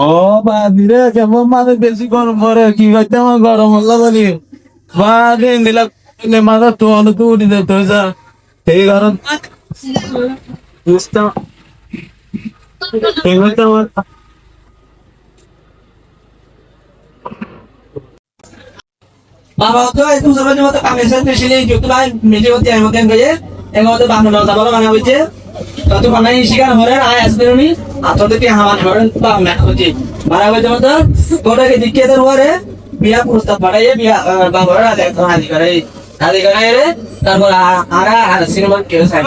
ও বাদিরে কেমন মানে বেশি গরম করে কি করতে আমার গরম হল্লা বলি বা দিন দিলাম মাথা তো অনেক উঠি যেত এই গরম বুঝতাম এই হইতে আমার বাবা তো একটু সবাই মতো কামেশন পেশিলে যুক্ত ভাই মেজে হতে আমি কেন গেছে এর মধ্যে বাংলা তারপরে বানা হইছে তত বানাই শিকার হরে আয় আসবে নি আততে হামান হরেন বা মে হচ্ছে মারা হইছে মতো তোটাকে দিকে তোর হরে বিয়া প্রস্তাব পাঠাইয়ে বিয়া বাবারা দেখো হাজি করে রে তারপর আর সিনেমা কেউ চাই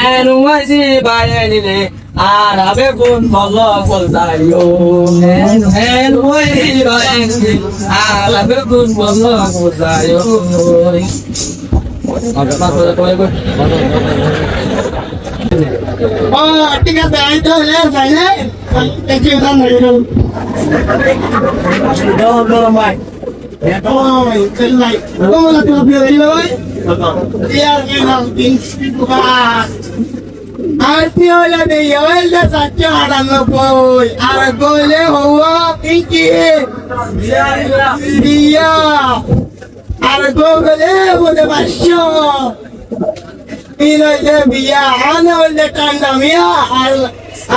এনু মাইছি বাইনি রে আর আবে কোন মল্ল বলতাইও এনু মাইছি বাইনি আর আবে কোন মল্ল বলতাইও ঠিক আছে আমি তো যাই না একটু দাম হয়ে গেল ভাই ওই চলাই কোলা তো বিয়ে ভাই ইয়ার কি নাম আরতি হইলে দেই হইলে সাচ্চ হারানো কই আর গোলে হওয়া পিকি বিয়া আর গোলে বলে বাসো ইনলে বিয়া আনে হইলে টান্ডা মিয়া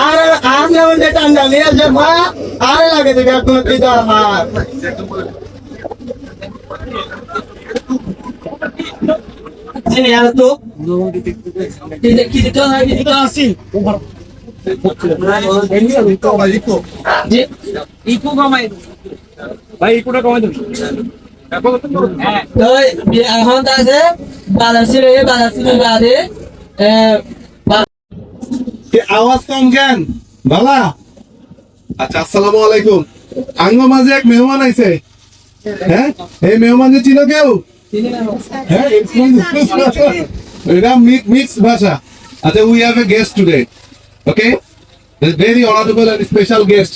আর আনে হইলে টান্ডা মিয়া যে মা আর লাগে দিবে কোন পিতা আমার Sini ya tuh. Kita kasih. Iku kamai. Baik, iku dah kamai tu. তো এখন আছে বালাসিরে বাদে আওয়াজ কম কেন বালা আচ্ছা আসসালামু আলাইকুম আঙ্গ মাঝে এক মেহমান আইছে হ্যাঁ এই মেহমান যে চিনো কেউ হ্যাঁ এটা মিক্স ভাষা আচ্ছা we have a guest today okay very honourable and special guest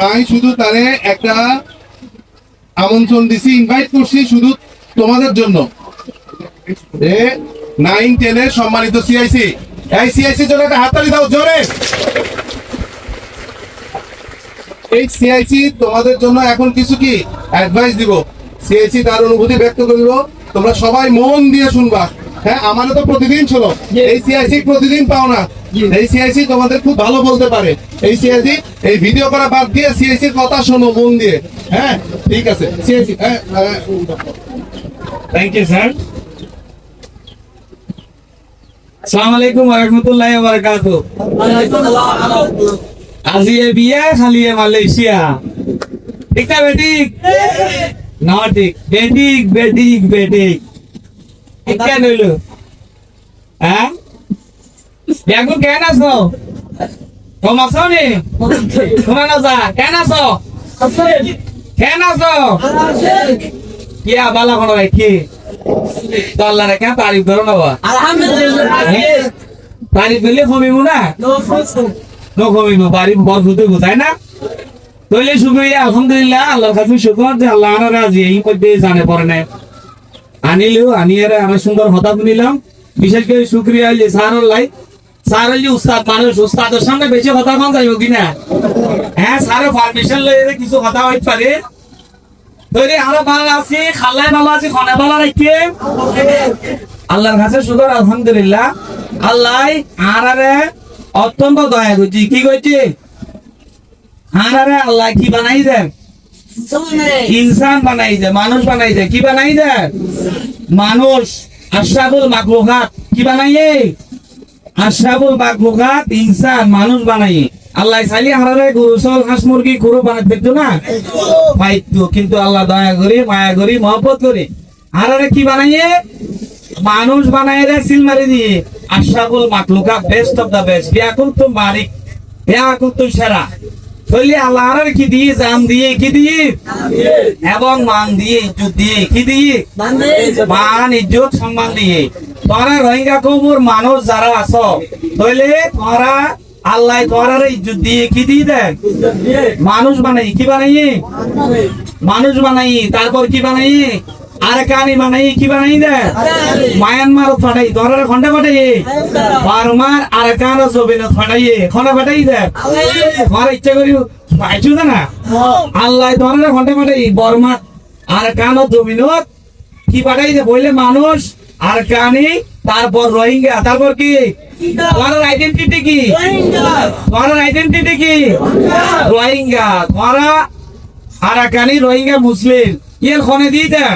I শুধু তারে একটা আমন্ত্রণ দিছি ইনভাইট করছি শুধু তোমাদের জন্য এ 9-10 এর সম্মানিত সিআইসি এই সিআইসি জন্য একটা হাততালি দাও জোরে এই সিআইসি তোমাদের জন্য এখন কিছু কি অ্যাডভাইস দিব সিআইসি তার অনুভূতি ব্যক্ত করিব তোমরা সবাই মন দিয়ে শুনবা হ্যাঁ আমারও তো প্রতিদিন শোনো এই সিআইসি প্রতিদিন পাও না এই সিআইসি তোমাদের খুব ভালো বলতে পারে এই সিআইসি এই ভিডিও করা বাদ দিয়ে সিআইসির কথা শোনো মন দিয়ে হ্যাঁ ঠিক আছে সিআইসি থ্যাংক ইউ স্যার আসসালামু আলাইকুম ওয়া রাহমাতুল্লাহি ওয়া বারাকাতুহু আজি এ বিয়া খালি এ মালয়েশিয়া ঠিক না বেটিক না ঠিক বেটিক ঠিক কেন হইলো হ্যাঁ দেখো কেন আছো কম আছো নি তোমার না যা কেন আছো কিয়া বালা কোনো কি আল্লাহ রেখা তারিফ ধরো না তারিফ দিলে কমিব না কমিব বাড়ি বরফুতে বোঝায় না তৈলে শুক্রিয়া আলহামদুলিল্লাহ আল্লাহর কাছে শুকর যে আল্লাহ রাজি এই মধ্যে জানে পড়ে না আনিলেও আনিয়ারে আমি সুন্দর হতা নিলাম বিশেষ করে শুক্রিয়া যে সারল লাই সারল যে উস্তাদ মানুষ উস্তাদের সামনে বেশি কথা কম যাইব কিনা হ্যাঁ সারে পারমিশন লইলে কিছু কথা হইতে পারে তৈরি আরো ভালো আছি খাল্লাই ভালো আছি খনে ভালো রাখি আল্লাহর কাছে শুকর আলহামদুলিল্লাহ আল্লাহ আরারে অত্যন্ত দয়া করছি কি কইছি আরারে আল্লাহ কি বানাই দেন ইনসান বানাই দে মানুষ বানাই দে কি বানাই দে মানুষ আশরাফুল মাখলুকাত কি বানাইয়ে আশরাফুল মাখলুকাত ইনসান মানুষ বানাই আল্লাহ চাইলে হারারে গরু ছাগল হাঁস মুরগি গরু বানাতে দেখতো না পাইতো কিন্তু আল্লাহ দয়া করে মায়া করে মহব্বত করে হারারে কি বানাইয়ে মানুষ বানাই রে সিল মারি দিয়ে আশরাফুল মাখলুকাত বেস্ট অফ দা বেস্ট বিয়া করতো মালিক বিয়া করতো সেরা বললি আল্লাহর কি দিয়ে জাম দিয়ে কি দিয়ে এবং মান দিয়ে ইজ্জত দিয়ে কি দিয়ে মান ইজ্জত সম্মান দিয়ে তোরা রোহিঙ্গা কবুর মানুষ যারা আছো তাহলে তোরা আল্লাহ তোরার ইজ্জত দিয়ে কি দিয়ে দেয় মানুষ বানাই কি বানাই মানুষ বানাই তারপর কি বানাই আর কানি বানাই কি বানাই দে মায়ানমার ফাটাই ধরে খন্ডে ফাটাই বারমার আর কান জবিন ফাটাই খন্ডে ফাটাই দে আমার ইচ্ছা করি পাইছু না আল্লাহ ধরে খন্ডে ফাটাই বর্মা আর কান জবিন কি ফাটাই দে বললে মানুষ আর কানি তারপর রোহিঙ্গা তারপর কি তোমার আইডেন্টিটি কি তোমার আইডেন্টিটি কি রোহিঙ্গা তোমারা আর কানি রোহিঙ্গা মুসলিম ইয়ের খনে দিয়ে দেন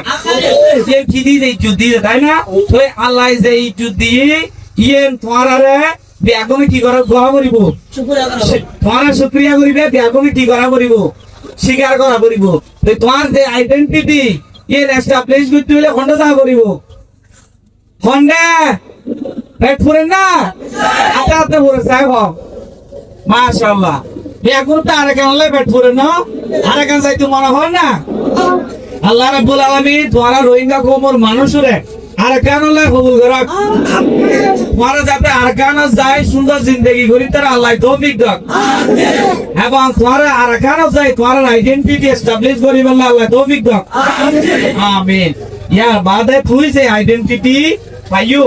ইয়ের কি দিয়ে ইজ্জত দিয়ে তাই না তো আল্লাহ যে ইজ্জত দিয়ে ইয়ের তোমারা ব্যাগমে কি করা করিব তোমারা শুক্রিয়া করিবে ব্যাগমে কি করা করিব স্বীকার করা করিব তো তোমার যে আইডেন্টিটি ইয়ের এস্টাবলিশ করতে হলে খন্ড যা করিব খন্ডে পেট ফুরেন না হাতে হাতে ফুরে সাহেব মাশাআল্লাহ এখন তো আর কেন পেট ফুরে না আর কেন যাইতে মনে হয় না আল্লাহ রাব্বুল আলামিন তোমারা রোহিঙ্গা কওমের মানুষরে আর কেন কবুল করক তোমারা যাতে আর কেন যায় সুন্দর জিন্দেগি করি তারা আল্লাহ তৌফিক দাও এবং তোমারা আর কেন যায় তোমার আইডেন্টিটি এস্টাবলিশ করি বললে আল্লাহ তৌফিক দাও আমিন ইয়ার বাদে তুই যে আইডেন্টিটি পাইও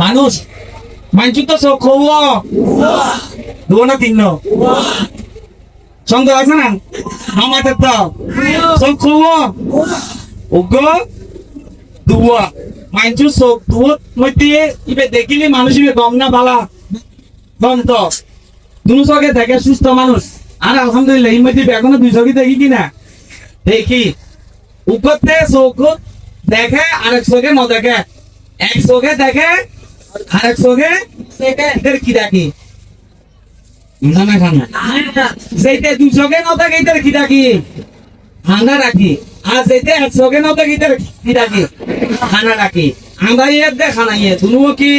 মানুষ মানছি তো সব খবর দু না তিন সন্দেহ আছে না আমাদের তো সব খবর ওগো দুয়া মানছি সব দুয়া মধ্যে ইবে দেখিলে মানুষ ইবে গম না বালা গম তো দুনো চোখে দেখে সুস্থ মানুষ আর আলহামদুলিল্লাহ এই মধ্যে এখনো দুই চোখে দেখি কিনা দেখি উপরতে চোখ দেখে আরেক চোখে ন দেখে এক চোখে দেখে আরেক চোখে এদের কি দেখি খানা খানা সেইটা দুই চোখে ন থাকে এদের কি দেখি খানা রাখি আর যেটা এক চোখে ন থাকে এদের কি দেখি খানা রাখি আমরা ইয়ে দে খানা ইয়ে দুনো কি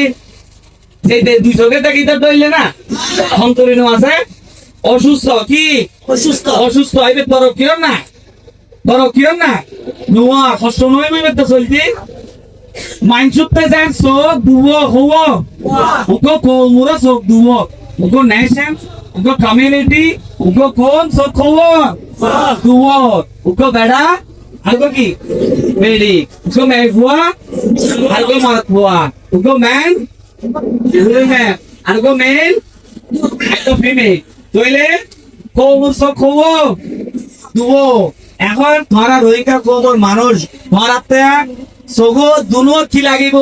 সেইটা দুই চোখে দেখি এদের দইলে না অন্তরীণ আছে অসুস্থ কি অসুস্থ এবার বড় কিরম না বড় কিরম না নোয়া কষ্ট নয় তো চলতি মাইনসুতে যান চোখ দুবো হবো ওকে কোমুরা চোখ দুবো ওকে নেশন ওকে কমিউনিটি ওকে কোন চোখ হবো দুবো ওকে বেড়া আর কি বেড়ি ওকে মেঘুয়া আর গো মাতবুয়া ওকে ম্যান ম্যান আর গো মেল আর গো ফিমেল তইলে কোমুর চোখ হবো দুবো এখন ধরা রোহিঙ্গা কোমর মানুষ ধরাতে সগো দুনো কি লাগিব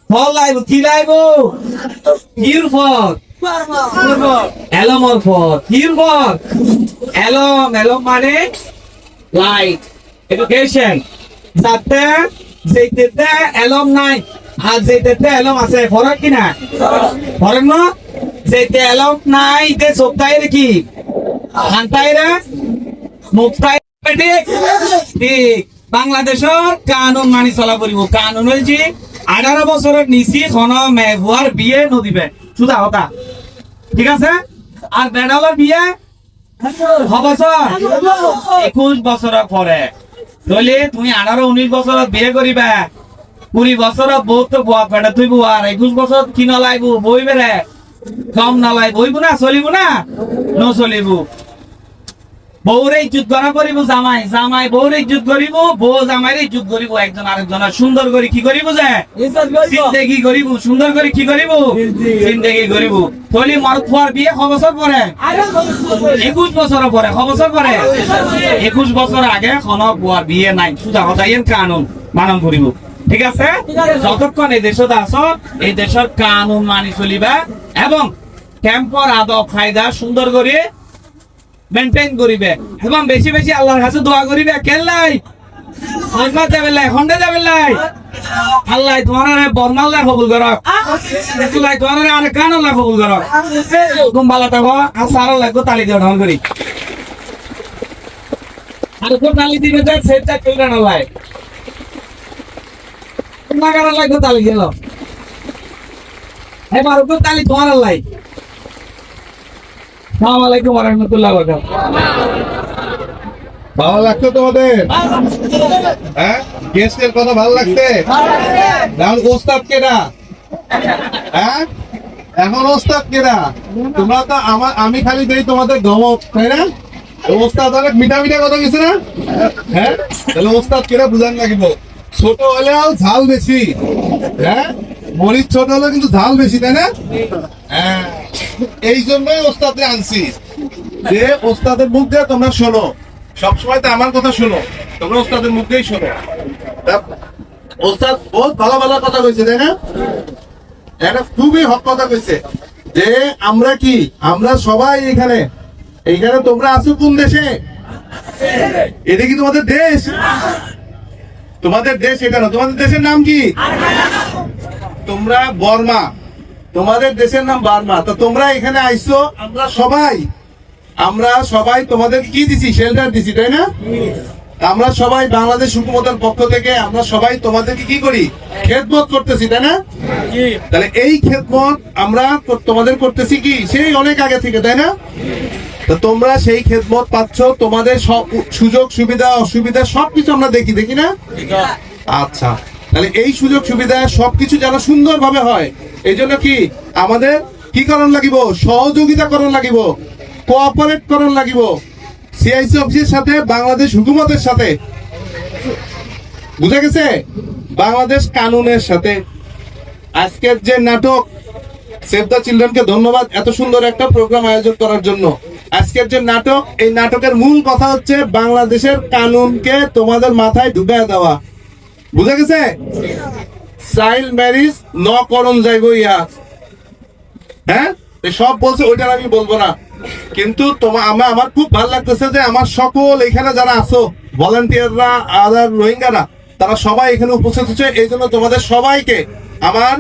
ফল লাগিব কি লাগিব কির ফল এলমর ফল কির ফল এলম এলম মানে লাইট এডুকেশন যাতে যেতে এলম নাই আর যেতে এলম আছে ফরক কি না ফরক না যেতে এলম নাই তে সপ্তাহে কি হান্তাইরা মুক্তাই ঠিক বাংলাদেশের কানুন মানি চলা করিব কানুন হয়েছে 18 বছরের নিচি খন মেঘুয়ার বিয়ে নদিবে সুদা হতা ঠিক আছে আর বেড়ালের বিয়ে বছর 21 বছরের পরে নইলে তুমি 18-19 বছরত বিয়ে করিবা 20 বছরত বহুত তো বুয়া পেটে তুই বুয়া 21 বছর কি নলাইব বইবে রে কম নলাই বইব না চলিব না নচলিব বউরে ইজ্জত করা করিব জামাই জামাই বউরে ইজ্জত করিব বউ জামাইরে ইজ্জত করিব একজন আরেকজনের সুন্দর করে কি করিব যে জিন্দেগি করিব সুন্দর করে কি করিব জিন্দেগি করিব তলি মরদ ফুয়ার বিয়ে ক বছর পরে 21 বছর পরে ক বছর পরে 21 বছর আগে কোন ফুয়ার বিয়ে নাই সুজা কথা এর কানুন মানন করিব ঠিক আছে যতক্ষণ এই দেশত আছো এই দেশের কানুন মানি চলিবা এবং ক্যাম্পর আদব কায়দা সুন্দর করে মেনটেন করিবে এবং বেশি বেশি আল্লাহর কাছে দোয়া করিবে কেলাই হজরত যাবেলাই খন্ডে যাবেলাই আল্লাহ তোমার বর্মাল্লাহ কবুল করক আল্লাহ তোমার আর কানাল্লাহ কবুল করক তুমি ভালো থাকো আর সারা লাগো তালি দিও ঢং করি আর কোন তালি দিবে যা সেটা চলবে না লাই তোমার কারা লাগো তালি গেল এবার কোন তালি তোমার লাই আসসালামু আলাইকুম ওয়া রাহমাতুল্লাহি ওয়া বারাকাতুহু ভালো লাগছে তোমাদের হ্যাঁ গেস্টের কথা ভালো লাগছে এখন ওস্তাদ কেডা হ্যাঁ এখন ওস্তাদ কেডা তোমরা তো আমি খালি দেই তোমাদের ধমক তাই না ওস্তাদ অনেক মিঠা মিঠা কথা গেছে না? হ্যাঁ, তাহলে ওস্তাদ কেনা বুঝান লাগিব, ছোট হলেও ঝাল বেশি। হ্যাঁ, মরিচ ছোট হলেও কিন্তু ঝাল বেশি, তাই না? হ্যাঁ, এই জন্যই ওস্তাদে আনছি, যে ওস্তাদের মুখ দিয়ে তোমরা শোনো। সবসময় তো আমার কথা শোনো, তোমরা ওস্তাদের মুখ দিয়েই শোনো। তা ওস্তাদ বহুত ভালো ভালো কথা কইছে, তাই না? এটা খুবই হক কথা কইছে যে আমরা কি, আমরা সবাই এখানে, এইখানে তোমরা আছো কোন দেশে? এটা কি তোমাদের দেশ? তোমাদের দেশ এটা না। তোমাদের দেশের নাম কি? তোমরা বর্মা, তোমাদের দেশের নাম বার্মা। তো তোমরা এখানে আইছো, আমরা সবাই তোমাদের কি দিছি? শেল্টার দিছি, তাই না? আমরা সবাই বাংলাদেশ হুকুমতের পক্ষ থেকে আমরা সবাই তোমাদেরকে কি করি? খেদমত করতেছি, তাই না? তাহলে এই খেদমত আমরা তোমাদের করতেছি কি সেই অনেক আগে থেকে, তাই না? তো তোমরা সেই খেদমত পাচ্ছ, তোমাদের সব সুযোগ সুবিধা অসুবিধা সবকিছু আমরা দেখি না? আচ্ছা, তাহলে এই সুযোগ সুবিধা সবকিছু যেন সুন্দরভাবে হয়, এই জন্য কি আমাদের কি করণ লাগিব? সহযোগিতা করণ লাগিব, কোঅপারেট করণ লাগিব সিআইসি অফিসের সাথে, বাংলাদেশ হুকুমতের সাথে। বুঝা গেছে? বাংলাদেশ কানুনের সাথে। আজকের যে নাটক, সেভ দ্য চিলড্রেনকে ধন্যবাদ এত সুন্দর একটা প্রোগ্রাম আয়োজন করার জন্য। আজকের যে নাটক, এই নাটকের মূল কথা হচ্ছে বাংলাদেশের কানুনকে তোমাদের মাথায় ঢুকায় দেওয়া। বুঝা গেছে? চাইল্ড ম্যারেজ ন করণ যাইব ইয়া। হ্যাঁ, সব বলছে, ওইটা আমি বলবো না, কিন্তু আমার খুব ভালো লাগতেছে যে আমার সকল এখানে যারা আছো, ভলান্টিয়াররা, আদার রোহিঙ্গারা, তারা সবাই এখানে উপস্থিত হচ্ছে। এই জন্য তোমাদের সবাইকে আমার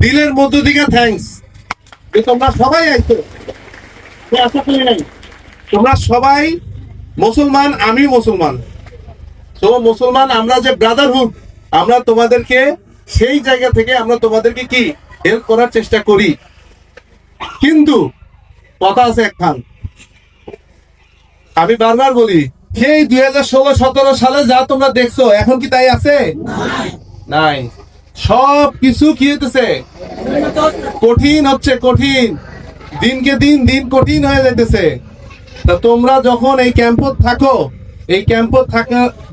দিলের মধ্য থেকে থ্যাঙ্কস, যে তোমরা সবাই আইছো। আশা করি নাই তোমরা সবাই মুসলমান, আমি মুসলমান, তো মুসলমান আমরা যে ব্রাদারহুড, আমরা তোমাদেরকে সেই জায়গা থেকে আমরা তোমাদেরকে কি হেল্প করার চেষ্টা করি। কিন্তু কথা আছে একখান, আমি বারবার বলি, সেই 2016-17 সালে যা তোমরা দেখছো এখন কি তাই আছে? নাই। সব কিছু কি হইতেছে? কঠিন হচ্ছে, কঠিন, দিনকে দিন কঠিন হয়ে যেতেছে। তা তোমরা যখন এই ক্যাম্পত থাকো, এই ক্যাম্পত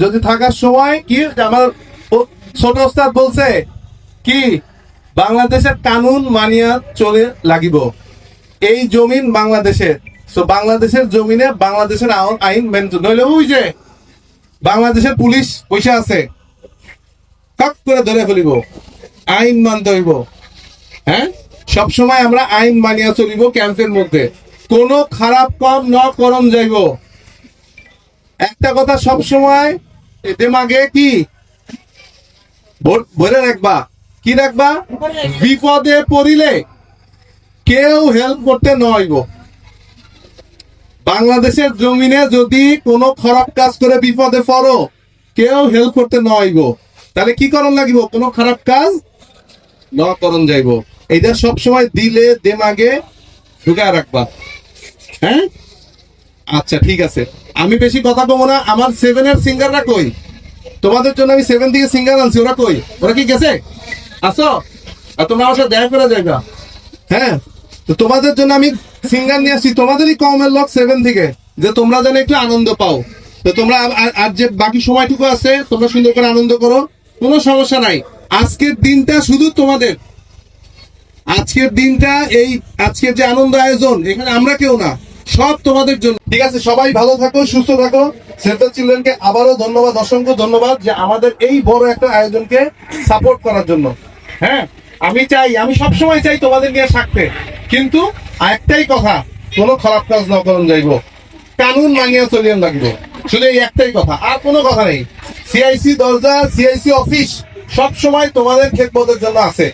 যদি থাকার সময় কি আমার ছোট ওস্তাদ বলছে কি, বাংলাদেশের কানুন মানিয়া চলে লাগিব। এই জমিন বাংলাদেশের, তো বাংলাদেশের জমিনে বাংলাদেশের আইন মেনে, নইলে ওই যে বাংলাদেশের পুলিশ পয়সা আছে, কাক করে ধরে ফেলিব, আইন মানতে হইব। হ্যাঁ, সবসময় আমরা আইন মানিয়া চলিব। ক্যাম্পের মধ্যে কোনো খারাপ কাম ন করণ যাইব। একটা কথা সবসময় দিমাগে কি ভরে রাখবা, কি রাখবা? বিপদে পড়িলে কেউ হেল্প করতে নইব। বাংলাদেশের জমিনে যদি কোনো খারাপ কাজ করে বিপদে পড়ো, কেউ হেল্প করতে নইব। তাহলে কি করণ লাগিব? কোনো খারাপ কাজ ন করণ যাইব। এইটা সবসময় দিলে দেমাগে ঢুকায় রাখবা। হ্যাঁ, আচ্ছা ঠিক আছে, আমি বেশি কথা কমো না। আমার 7-এর সিঙ্গাররা কই? তোমাদের জন্য আমি 7 থেকে সিঙ্গার আনছি, ওরা কই? ওরা কি গেছে? আসো, আর তোমরা আমার সাথে দেখা করে যাইবা। হ্যাঁ, তো তোমাদের জন্য আমি সিঙ্গার নিয়ে আসছি, তোমাদেরই কমের লোক 7 থেকে, যে তোমরা যেন একটু আনন্দ পাও। তো তোমরা আর যে বাকি সময়টুকু আছে, তোমরা সুন্দর করে আনন্দ করো, কোনো সমস্যা নাই। আজকের দিনটা শুধু তোমাদের, আজকের দিনটা, এই আজকের যে আনন্দ আয়োজন, এখানে আমরা কেউ না, সব তোমাদের জন্য। ঠিক আছে, সবাই ভালো থাকো, সুস্থ থাকো। সেভ দ্য চিলড্রেনকে আবারও ধন্যবাদ, অসংখ্য ধন্যবাদ, যে আমাদের এই বড় একটা আয়োজনকে সাপোর্ট করার জন্য। হ্যাঁ, আমি সবসময় চাই তোমাদের নিয়ে থাকতে, কিন্তু একটাই কথা, কোনো খারাপ কাজ না করুন যাইব, কানুন মানিয়ে চলিয়ে লাগবে, শুধু এই একটাই কথা, আর কোনো কথা নেই। সিআইসি দরজা, সিআইসি অফিস সবসময় তোমাদের খেদমতের জন্য আছে।